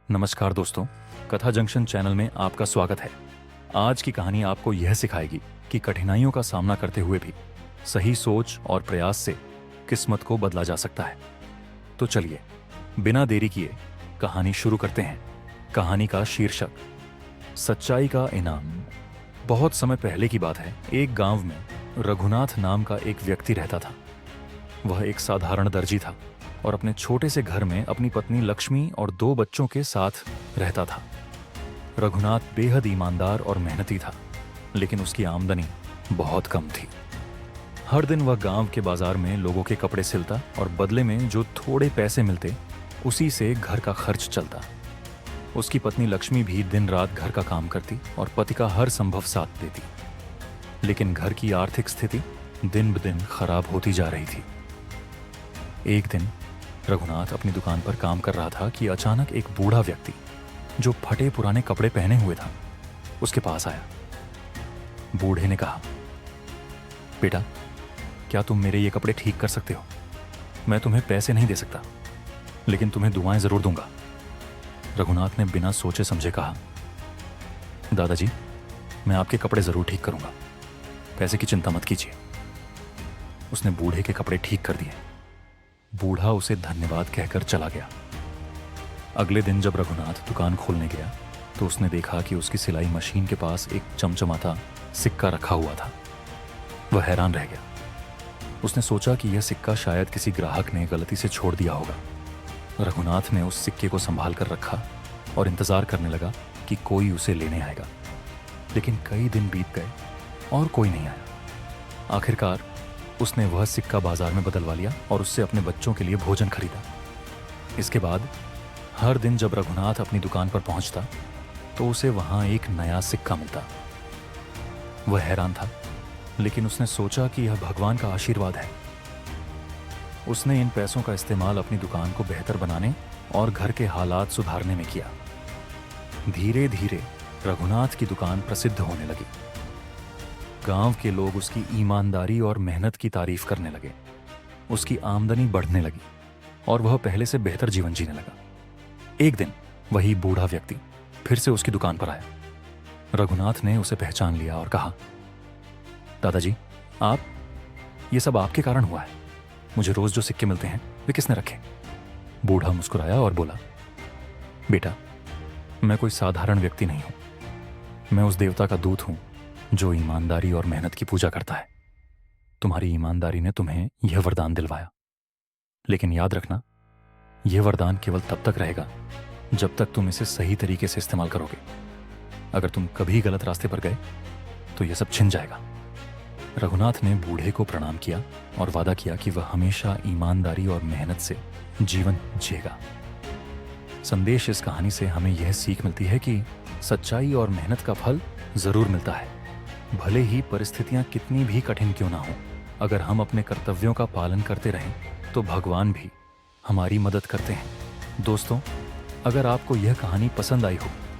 नमस्कार दोस्तों, कथा जंक्शन चैनल में आपका स्वागत है। आज की कहानी आपको यह सिखाएगी कि कठिनाइयों का सामना करते हुए भी सही सोच और प्रयास से किस्मत को बदला जा सकता है। तो चलिए बिना देरी किए कहानी शुरू करते हैं। कहानी का शीर्षक सच्चाई का इनाम। बहुत समय पहले की बात है। एक गांव में रघुनाथ नाम का एक व्यक्ति रहता था। वह एक साधारण दर्जी था और अपने छोटे से घर में अपनी पत्नी लक्ष्मी और 2 बच्चों के साथ रहता था। रघुनाथ बेहद ईमानदार और मेहनती था, लेकिन उसकी आमदनी बहुत कम थी। हर दिन वह गांव के बाजार में लोगों के कपड़े सिलता और बदले में जो थोड़े पैसे मिलते उसी से घर का खर्च चलता। उसकी पत्नी लक्ष्मी भी दिन रात घर का काम करती और पति का हर संभव साथ देती, लेकिन घर की आर्थिक स्थिति दिन ब दिन खराब होती जा रही थी। एक दिन रघुनाथ अपनी दुकान पर काम कर रहा था कि अचानक एक बूढ़ा व्यक्ति जो फटे पुराने कपड़े पहने हुए था उसके पास आया। बूढ़े ने कहा, बेटा, क्या तुम मेरे ये कपड़े ठीक कर सकते हो? मैं तुम्हें पैसे नहीं दे सकता, लेकिन तुम्हें दुआएं जरूर दूंगा। रघुनाथ ने बिना सोचे समझे कहा, दादाजी, मैं आपके कपड़े जरूर ठीक करूंगा, पैसे की चिंता मत कीजिए। उसने बूढ़े के कपड़े ठीक कर दिए। बूढ़ा उसे धन्यवाद कहकर चला गया। अगले दिन जब रघुनाथ दुकान खोलने गया तो उसने देखा कि उसकी सिलाई मशीन के पास एक चमचमाता सिक्का रखा हुआ था। वह हैरान रह गया। उसने सोचा कि यह सिक्का शायद किसी ग्राहक ने गलती से छोड़ दिया होगा। रघुनाथ ने उस सिक्के को संभाल कर रखा और इंतजार करने लगा कि कोई उसे लेने आएगा, लेकिन कई दिन बीत गए और कोई नहीं आया। आखिरकार उसने वह सिक्का बाजार में बदलवा लिया और उससे अपने बच्चों के लिए भोजन खरीदा। इसके बाद हर दिन जब रघुनाथ अपनी दुकान पर पहुंचता तो उसे वहां एक नया सिक्का मिलता। वह हैरान था, लेकिन उसने सोचा कि यह भगवान का आशीर्वाद है। उसने इन पैसों का इस्तेमाल अपनी दुकान को बेहतर बनाने और घर के हालात सुधारने में किया। धीरे धीरे रघुनाथ की दुकान प्रसिद्ध होने लगी। गांव के लोग उसकी ईमानदारी और मेहनत की तारीफ करने लगे। उसकी आमदनी बढ़ने लगी और वह पहले से बेहतर जीवन जीने लगा। एक दिन वही बूढ़ा व्यक्ति फिर से उसकी दुकान पर आया। रघुनाथ ने उसे पहचान लिया और कहा, दादाजी, ये सब आपके कारण हुआ है। मुझे रोज जो सिक्के मिलते हैं वे किसने रखे? बूढ़ा मुस्कुराया और बोला, बेटा, मैं कोई साधारण व्यक्ति नहीं हूं। मैं उस देवता का दूत हूं जो ईमानदारी और मेहनत की पूजा करता है। तुम्हारी ईमानदारी ने तुम्हें यह वरदान दिलवाया, लेकिन याद रखना, यह वरदान केवल तब तक रहेगा जब तक तुम इसे सही तरीके से इस्तेमाल करोगे। अगर तुम कभी गलत रास्ते पर गए तो यह सब छिन जाएगा। रघुनाथ ने बूढ़े को प्रणाम किया और वादा किया कि वह हमेशा ईमानदारी और मेहनत से जीवन जिएगा। संदेश इस कहानी से हमें यह सीख मिलती है कि सच्चाई और मेहनत का फल जरूर मिलता है, भले ही परिस्थितियां कितनी भी कठिन क्यों ना हो। अगर हम अपने कर्तव्यों का पालन करते रहें तो भगवान भी हमारी मदद करते हैं। दोस्तों, अगर आपको यह कहानी पसंद आई हो